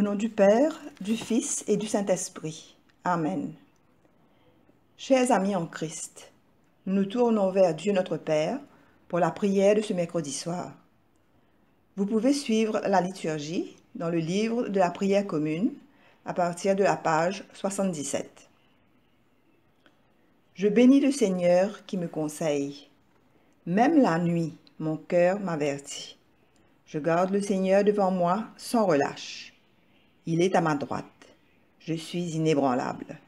nom du Père, du Fils et du Saint-Esprit. Amen. Chers amis en Christ, nous nous tournons vers Dieu notre Père pour la prière de ce mercredi soir. Vous pouvez suivre la liturgie dans le livre de la prière commune à partir de la page 77. Je bénis le Seigneur qui me conseille. Même la nuit, mon cœur m'avertit. Je garde le Seigneur devant moi sans relâche. Il est à ma droite. Je suis inébranlable.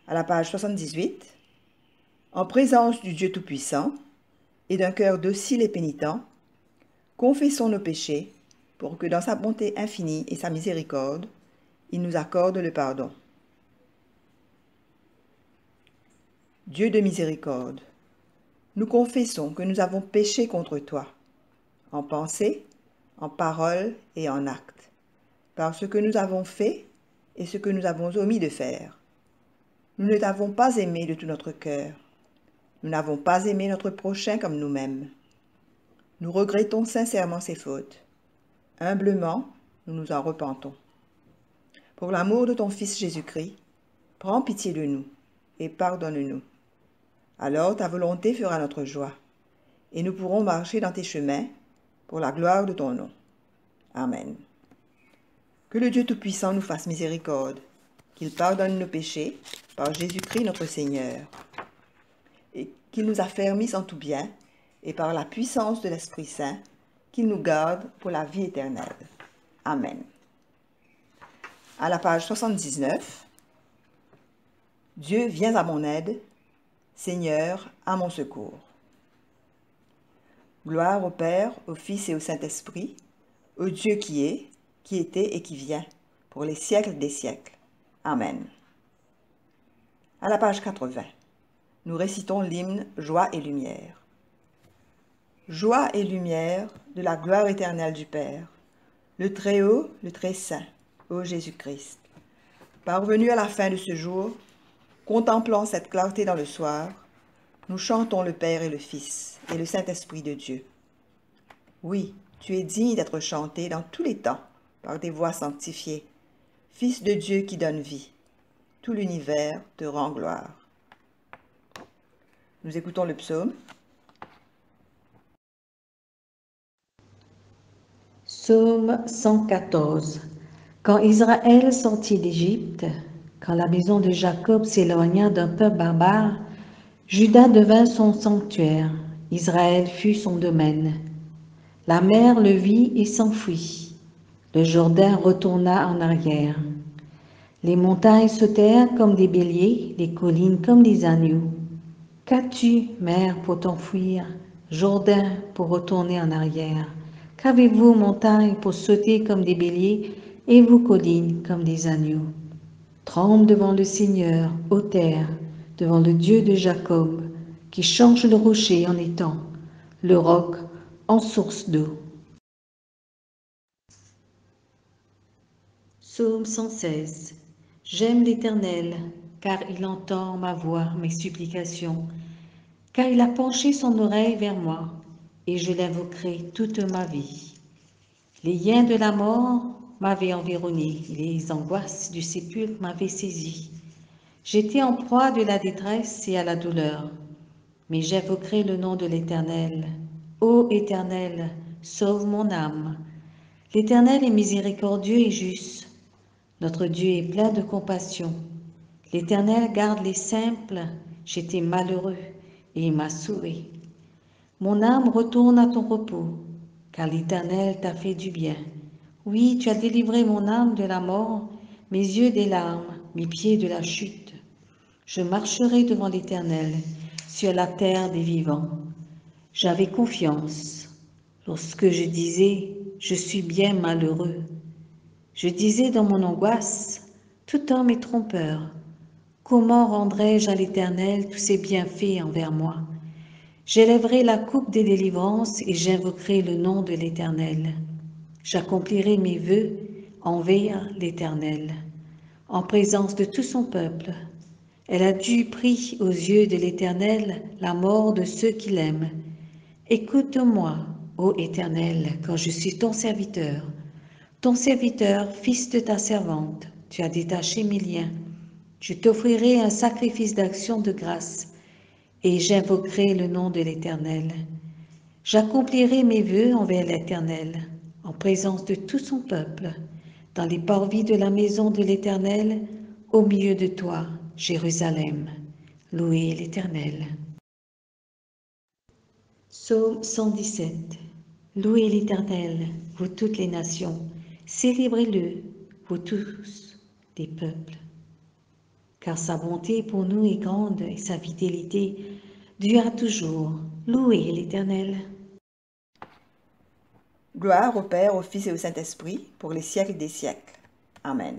À la page 78, en présence du Dieu Tout-Puissant et d'un cœur docile et pénitent, confessons nos péchés pour que dans sa bonté infinie et sa miséricorde, il nous accorde le pardon. Dieu de miséricorde, nous confessons que nous avons péché contre toi, en pensée, en parole et en acte, par ce que nous avons fait et ce que nous avons omis de faire. Nous ne t'avons pas aimé de tout notre cœur. Nous n'avons pas aimé notre prochain comme nous-mêmes. Nous regrettons sincèrement ces fautes. Humblement, nous nous en repentons. Pour l'amour de ton Fils Jésus-Christ, prends pitié de nous et pardonne-nous. Alors ta volonté fera notre joie, et nous pourrons marcher dans tes chemins pour la gloire de ton nom. Amen. Que le Dieu Tout-Puissant nous fasse miséricorde, qu'il pardonne nos péchés par Jésus-Christ notre Seigneur, et qu'il nous affermisse en tout bien, et par la puissance de l'Esprit Saint, qu'il nous garde pour la vie éternelle. Amen. À la page 79, Dieu vient à mon aide, Seigneur, à mon secours. Gloire au Père, au Fils et au Saint-Esprit, au Dieu qui est, qui était et qui vient, pour les siècles des siècles. Amen. À la page 80, nous récitons l'hymne Joie et lumière. Joie et lumière de la gloire éternelle du Père, le Très-Haut, le Très-Saint, ô Jésus-Christ. Parvenus à la fin de ce jour, contemplant cette clarté dans le soir, nous chantons le Père et le Fils et le Saint-Esprit de Dieu. Oui, tu es digne d'être chanté dans tous les temps par des voix sanctifiées, Fils de Dieu qui donne vie. Tout l'univers te rend gloire. Nous écoutons le psaume. Psaume 114. Quand Israël sortit d'Égypte, quand la maison de Jacob s'éloigna d'un peuple barbare, Juda devint son sanctuaire, Israël fut son domaine. La mer le vit et s'enfuit, le Jourdain retourna en arrière. Les montagnes sautèrent comme des béliers, les collines comme des agneaux. Qu'as-tu, mer, pour t'enfuir, Jourdain pour retourner en arrière? Qu'avez-vous, montagne, pour sauter comme des béliers, et vous, collines, comme des agneaux? Tremble devant le Seigneur, ô terre, devant le Dieu de Jacob, qui change le rocher en étang, le roc en source d'eau. Psaume 116. J'aime l'Éternel, car il entend ma voix, mes supplications, car il a penché son oreille vers moi, et je l'invoquerai toute ma vie. Les liens de la mort m'avaient environné, les angoisses du sépulcre m'avaient saisi. J'étais en proie de la détresse et à la douleur, mais j'invoquerai le nom de l'Éternel. Ô Éternel, sauve mon âme. L'Éternel est miséricordieux et juste. Notre Dieu est plein de compassion. L'Éternel garde les simples. J'étais malheureux et il m'a sauvé. Mon âme retourne à ton repos, car l'Éternel t'a fait du bien. Oui, tu as délivré mon âme de la mort, mes yeux des larmes, mes pieds de la chute. Je marcherai devant l'Éternel sur la terre des vivants. J'avais confiance lorsque je disais, je suis bien malheureux. Je disais dans mon angoisse, tout homme est trompeur. Comment rendrai-je à l'Éternel tous ses bienfaits envers moi? J'élèverai la coupe des délivrances et j'invoquerai le nom de l'Éternel. J'accomplirai mes vœux envers l'Éternel, en présence de tout son peuple. Elle a dû pris aux yeux de l'Éternel la mort de ceux qui l'aiment. Écoute-moi, ô Éternel, quand je suis ton serviteur, fils de ta servante. Tu as détaché mes liens. Je t'offrirai un sacrifice d'action de grâce et j'invoquerai le nom de l'Éternel. J'accomplirai mes vœux envers l'Éternel, en présence de tout son peuple, dans les parvis de la maison de l'Éternel, au milieu de toi, Jérusalem. Louez l'Éternel. Psaume 117. Louez l'Éternel, vous toutes les nations, célébrez-le, vous tous les peuples. Car sa bonté pour nous est grande et sa fidélité dure toujours. Louez l'Éternel. Gloire au Père, au Fils et au Saint-Esprit, pour les siècles des siècles. Amen.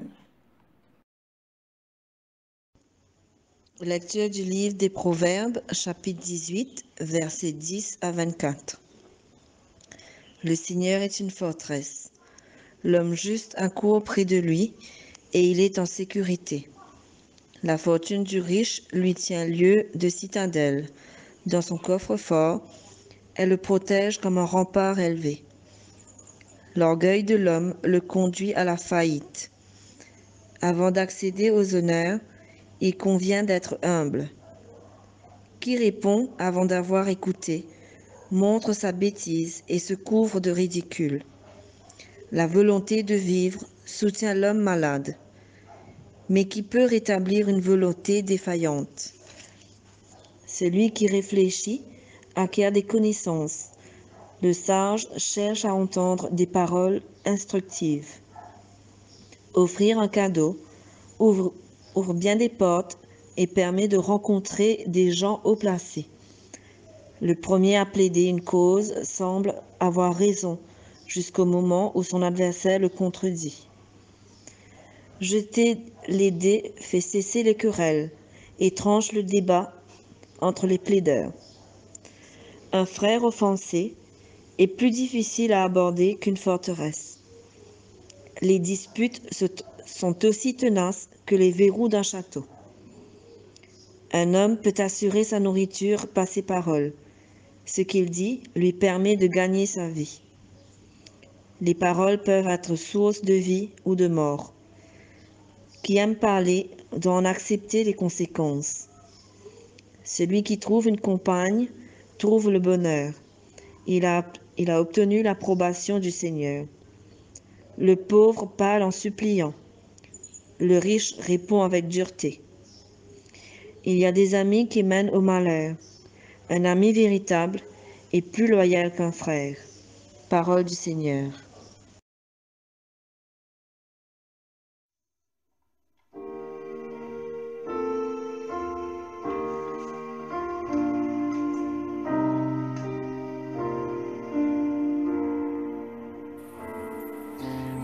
Lecture du livre des Proverbes, chapitre 18, versets 10 à 24. Le Seigneur est une forteresse. L'homme juste accourt près de lui, et il est en sécurité. La fortune du riche lui tient lieu de citadelle. Dans son coffre-fort, elle le protège comme un rempart élevé. L'orgueil de l'homme le conduit à la faillite. Avant d'accéder aux honneurs, il convient d'être humble. Qui répond avant d'avoir écouté, montre sa bêtise et se couvre de ridicule. La volonté de vivre soutient l'homme malade, mais qui peut rétablir une volonté défaillante? Celui qui réfléchit acquiert des connaissances. Le sage cherche à entendre des paroles instructives. Offrir un cadeau ouvre bien des portes et permet de rencontrer des gens haut placés. Le premier à plaider une cause semble avoir raison jusqu'au moment où son adversaire le contredit. Jeter les dés fait cesser les querelles et tranche le débat entre les plaideurs. Un frère offensé est plus difficile à aborder qu'une forteresse. Les disputes sont aussi tenaces que les verrous d'un château. Un homme peut assurer sa nourriture par ses paroles. Ce qu'il dit lui permet de gagner sa vie. Les paroles peuvent être source de vie ou de mort. Qui aime parler doit en accepter les conséquences. Celui qui trouve une compagne trouve le bonheur. Il a obtenu l'approbation du Seigneur. Le pauvre parle en suppliant. Le riche répond avec dureté. Il y a des amis qui mènent au malheur. Un ami véritable est plus loyal qu'un frère. Parole du Seigneur.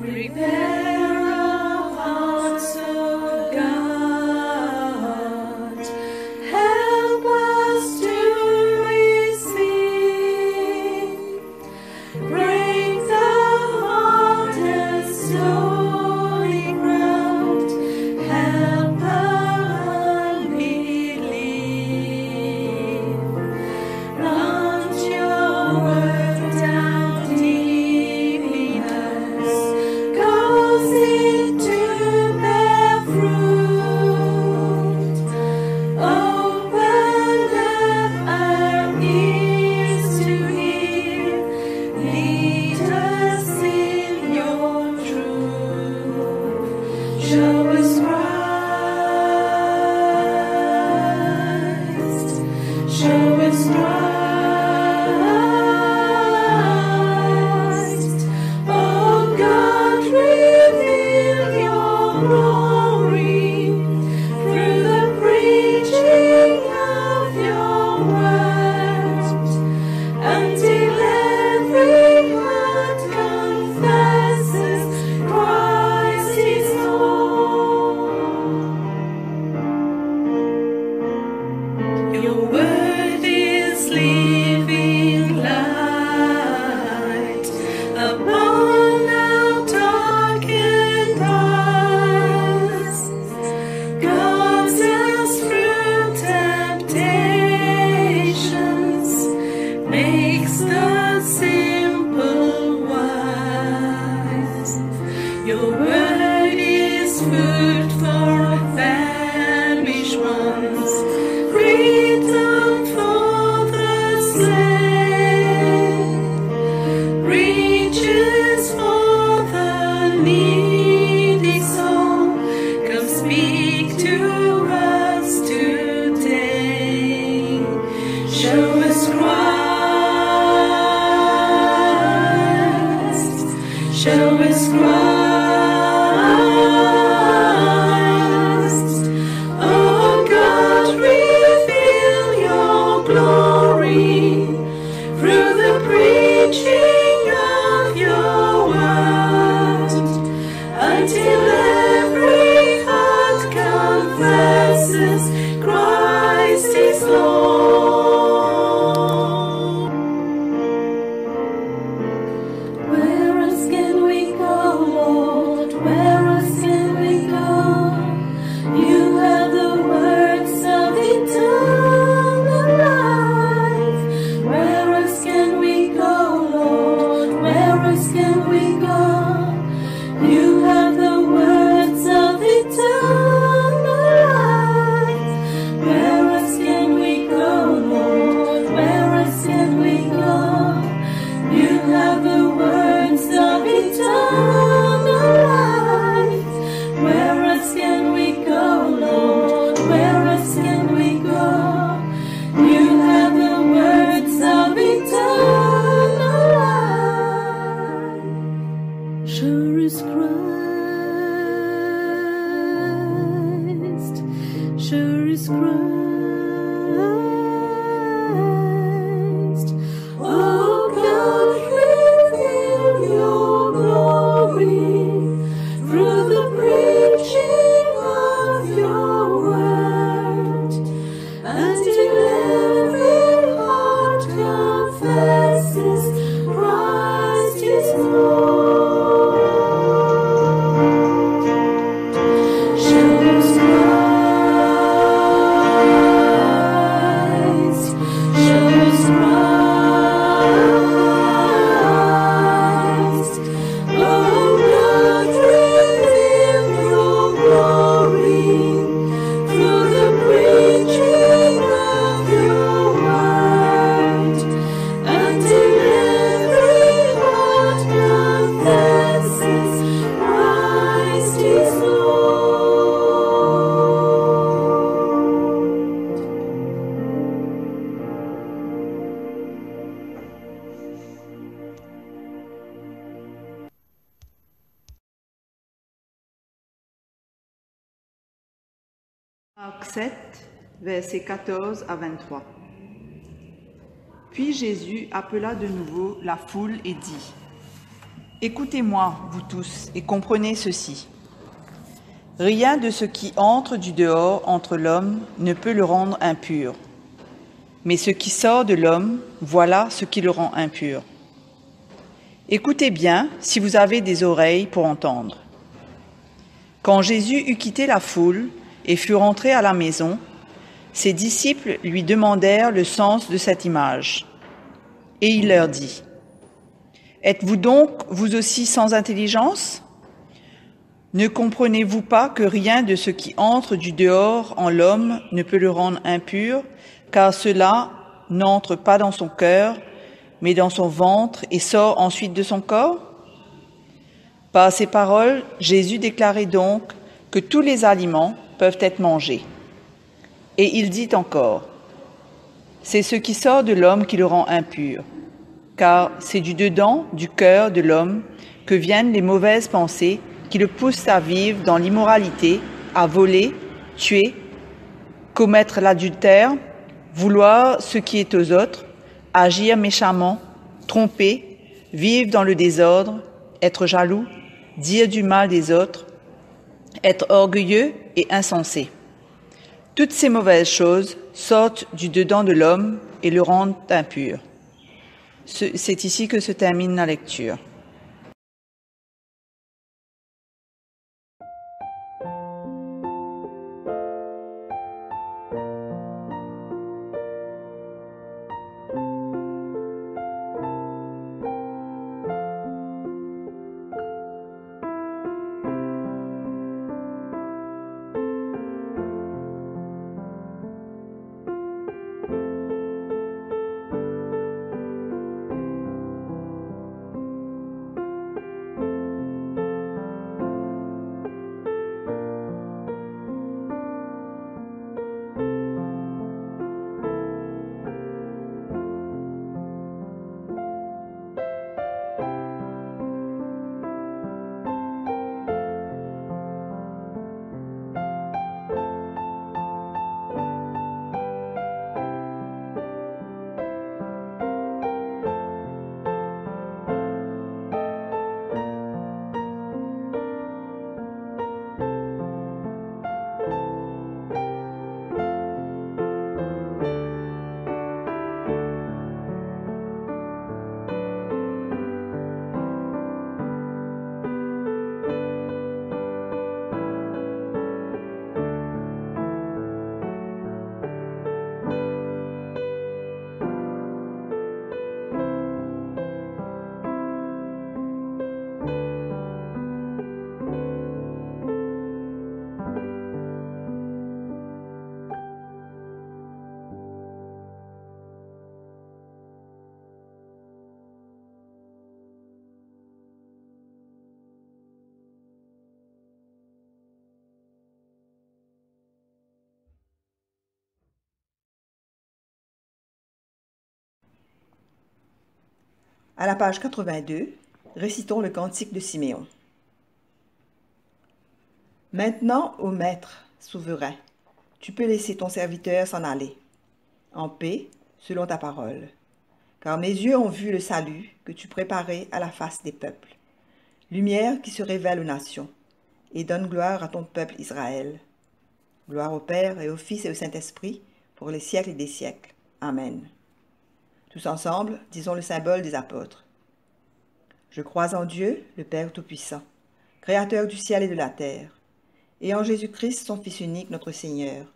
Prepare our hearts, O God. Help us to receive. Break the heart and stony ground. Help unbelief. Plant your word down deep in us. Cause it to bear fruit. Open up our ears to hear. Lead us in your truth. Show us Christ. Show us Christ. Oh God, reveal your glory through the preaching of your word, until every heart confesses Christ is Lord. Your word is living light upon our darkened paths. Guides us through temptations, makes the simple wise. Your word is food for famished ones, freedom for the slain, riches for the needy soul. Come speak to us today. Show us Christ. Show us Christ. Oh God, reveal your glory through the preaching of your word, until every heart confesses Christ is Lord. Where else can we go, Lord? Where else can we go? You have the words of eternal life. Where else can we go, Lord? Where else can we go? You have the words of eternal life. Where else can we go, Lord? Where else can we go? You have the words of eternal life. Where else can we go, Lord? Where else can we go? You have the words of eternal life. Sure is Christ. Sure is Christ. Marc 7, versets 14 à 23. Puis Jésus appela de nouveau la foule et dit : « Écoutez-moi, vous tous, et comprenez ceci. Rien de ce qui entre du dehors entre l'homme ne peut le rendre impur. Mais ce qui sort de l'homme, voilà ce qui le rend impur. Écoutez bien si vous avez des oreilles pour entendre. Quand Jésus eut quitté la foule et fut rentré à la maison, ses disciples lui demandèrent le sens de cette image. Et il leur dit : « Êtes-vous donc, vous aussi, sans intelligence ? Ne comprenez-vous pas que rien de ce qui entre du dehors en l'homme ne peut le rendre impur, car cela n'entre pas dans son cœur, mais dans son ventre et sort ensuite de son corps ? » Par ces paroles, Jésus déclarait donc que tous les aliments peuvent être mangés. Et il dit encore : « C'est ce qui sort de l'homme qui le rend impur, car c'est du dedans, du cœur de l'homme, que viennent les mauvaises pensées qui le poussent à vivre dans l'immoralité, à voler, tuer, commettre l'adultère, vouloir ce qui est aux autres, agir méchamment, tromper, vivre dans le désordre, être jaloux, dire du mal des autres, être orgueilleux et insensé. Toutes ces mauvaises choses sortent du dedans de l'homme et le rendent impur. » C'est ici que se termine la lecture. À la page 82, récitons le cantique de Siméon. Maintenant, ô Maître souverain, tu peux laisser ton serviteur s'en aller, en paix, selon ta parole. Car mes yeux ont vu le salut que tu préparais à la face des peuples, lumière qui se révèle aux nations, et donne gloire à ton peuple Israël. Gloire au Père et au Fils et au Saint-Esprit, pour les siècles des siècles. Amen. Tous ensemble, disons le symbole des apôtres. Je crois en Dieu, le Père Tout-Puissant, Créateur du ciel et de la terre, et en Jésus-Christ, son Fils unique, notre Seigneur,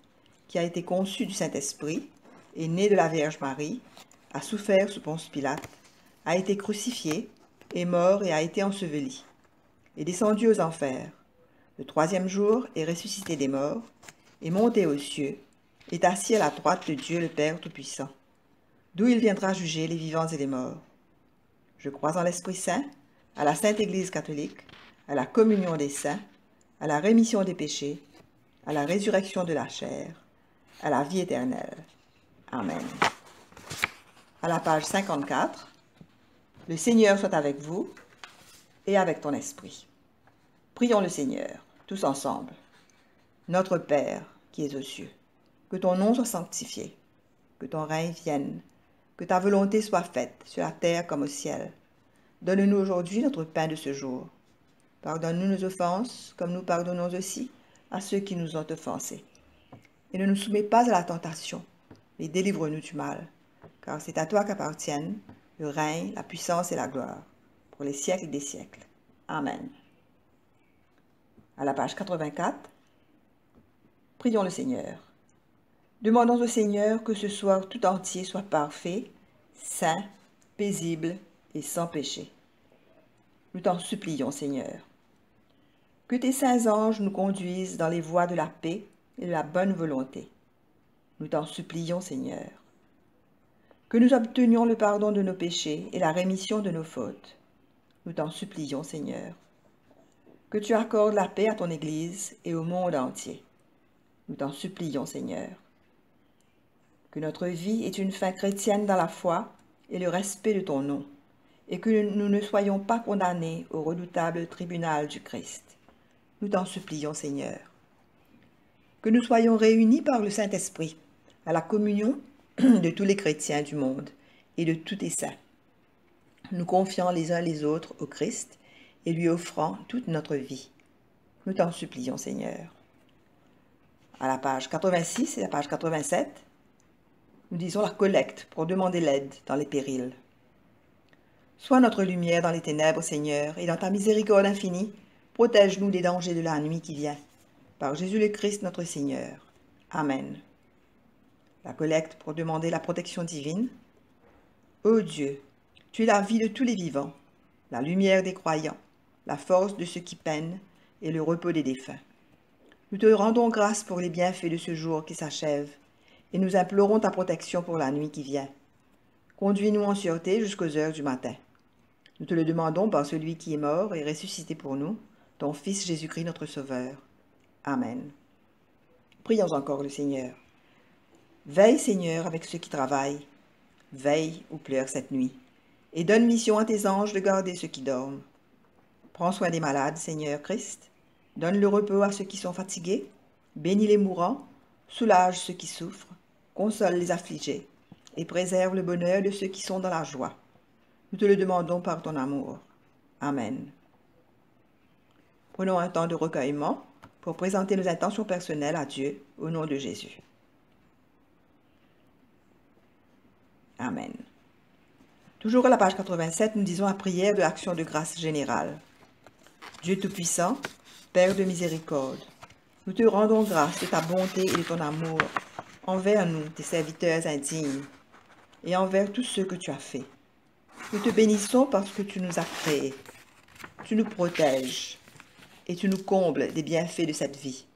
qui a été conçu du Saint-Esprit, est né de la Vierge Marie, a souffert sous Ponce Pilate, a été crucifié, est mort et a été enseveli, est descendu aux enfers. Le troisième jour est ressuscité des morts, est monté aux cieux, est assis à la droite de Dieu le Père Tout-Puissant, d'où il viendra juger les vivants et les morts. Je crois en l'Esprit Saint, à la Sainte Église catholique, à la communion des saints, à la rémission des péchés, à la résurrection de la chair, à la vie éternelle. Amen. À la page 54, le Seigneur soit avec vous et avec ton esprit. Prions le Seigneur, tous ensemble. Notre Père, qui es aux cieux. Que ton nom soit sanctifié, que ton règne vienne, que ta volonté soit faite sur la terre comme au ciel. Donne-nous aujourd'hui notre pain de ce jour. Pardonne-nous nos offenses, comme nous pardonnons aussi à ceux qui nous ont offensés. Et ne nous soumets pas à la tentation, mais délivre-nous du mal, car c'est à toi qu'appartiennent le règne, la puissance et la gloire, pour les siècles des siècles. Amen. À la page 84, prions le Seigneur. Demandons au Seigneur que ce soir tout entier soit parfait, saint, paisible et sans péché. Nous t'en supplions, Seigneur. Que tes saints anges nous conduisent dans les voies de la paix et de la bonne volonté. Nous t'en supplions, Seigneur. Que nous obtenions le pardon de nos péchés et la rémission de nos fautes. Nous t'en supplions, Seigneur. Que tu accordes la paix à ton Église et au monde entier. Nous t'en supplions, Seigneur. Que notre vie ait une fin chrétienne dans la foi et le respect de ton nom, et que nous ne soyons pas condamnés au redoutable tribunal du Christ. Nous t'en supplions, Seigneur. Que nous soyons réunis par le Saint-Esprit à la communion de tous les chrétiens du monde et de tous tes saints, nous confiant les uns les autres au Christ et lui offrant toute notre vie. Nous t'en supplions, Seigneur. À la page 86 et la page 87, nous disons la collecte pour demander l'aide dans les périls. Sois notre lumière dans les ténèbres, Seigneur, et dans ta miséricorde infinie, protège-nous des dangers de la nuit qui vient. Par Jésus le Christ, notre Seigneur. Amen. La collecte pour demander la protection divine. Ô Dieu, tu es la vie de tous les vivants, la lumière des croyants, la force de ceux qui peinent et le repos des défunts. Nous te rendons grâce pour les bienfaits de ce jour qui s'achève, et nous implorons ta protection pour la nuit qui vient. Conduis-nous en sûreté jusqu'aux heures du matin. Nous te le demandons par celui qui est mort et ressuscité pour nous, ton Fils Jésus-Christ notre Sauveur. Amen. Prions encore le Seigneur. Veille, Seigneur, avec ceux qui travaillent. Veille ou pleure cette nuit, et donne mission à tes anges de garder ceux qui dorment. Prends soin des malades, Seigneur Christ. Donne le repos à ceux qui sont fatigués. Bénis les mourants. Soulage ceux qui souffrent. Console les affligés. Et préserve le bonheur de ceux qui sont dans la joie. Nous te le demandons par ton amour. Amen. Prenons un temps de recueillement pour présenter nos intentions personnelles à Dieu au nom de Jésus. Amen. Toujours à la page 87, nous disons la prière de l'action de grâce générale. Dieu Tout-Puissant, Père de miséricorde, nous te rendons grâce de ta bonté et de ton amour envers nous, tes serviteurs indignes, et envers tous ceux que tu as faits. Nous te bénissons parce que tu nous as créés. Tu nous protèges et tu nous combles des bienfaits de cette vie.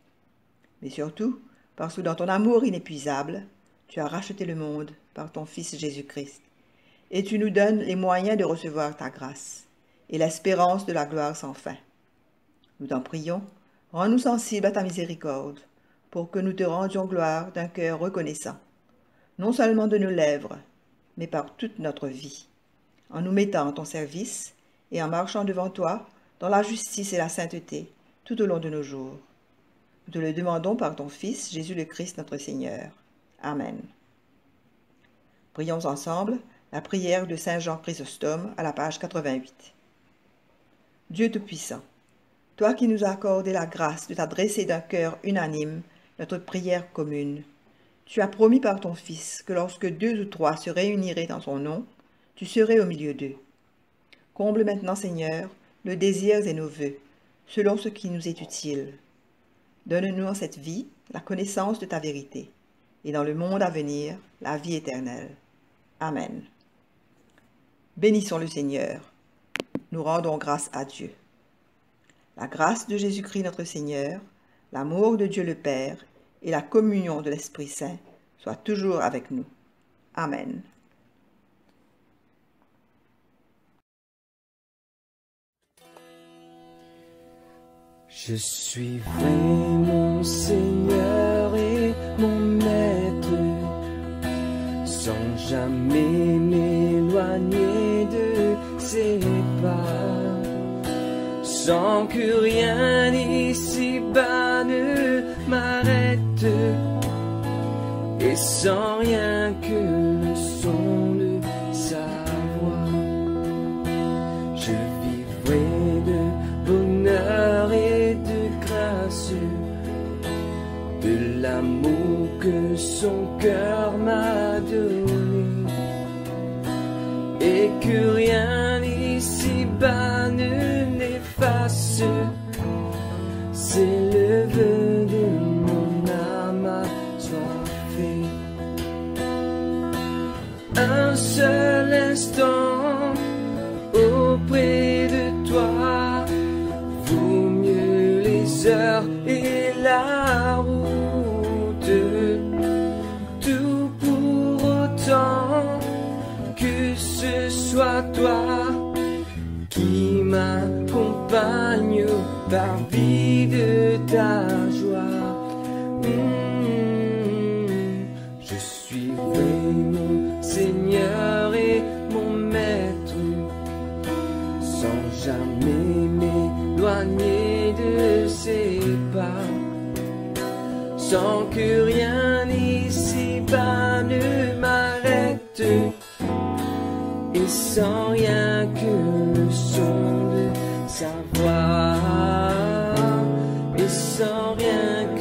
Mais surtout, parce que dans ton amour inépuisable, tu as racheté le monde par ton Fils Jésus-Christ, et tu nous donnes les moyens de recevoir ta grâce et l'espérance de la gloire sans fin. Nous t'en prions, rends-nous sensibles à ta miséricorde, pour que nous te rendions gloire d'un cœur reconnaissant, non seulement de nos lèvres, mais par toute notre vie, en nous mettant en ton service et en marchant devant toi dans la justice et la sainteté tout au long de nos jours. Nous te le demandons par ton Fils, Jésus le Christ, notre Seigneur. Amen. Prions ensemble la prière de Saint Jean Chrysostome à la page 88. Dieu Tout-Puissant, toi qui nous as accordé la grâce de t'adresser d'un cœur unanime notre prière commune, tu as promis par ton Fils que lorsque 2 ou 3 se réuniraient dans son nom, tu serais au milieu d'eux. Comble maintenant, Seigneur, le désir de nos vœux, selon ce qui nous est utile. Donne-nous en cette vie la connaissance de ta vérité, et dans le monde à venir, la vie éternelle. Amen. Bénissons le Seigneur. Nous rendons grâce à Dieu. La grâce de Jésus-Christ notre Seigneur, l'amour de Dieu le Père et la communion de l'Esprit Saint soient toujours avec nous. Amen. Je suis vrai mon Seigneur et mon Maître, sans jamais m'éloigner de ses pas, sans que rien ici-bas ne m'arrête. sans rien que le son de sa voix. Je vivrai de bonheur et de grâce, de l'amour que son cœur m'a donné, et que rien ici-bas ne n'efface. C'est le vœu de mon âme assoiffée. Un seul instant auprès de toi vaut mieux les heures et la route. Tout pour autant que ce soit toi qui m'accompagne par vie de ta joie. Je suivrai mon Seigneur et mon Maître, sans jamais m'éloigner de ses pas, sans que rien ici-bas ne m'arrête, et sans rien que le son de sa voix, et sans rien que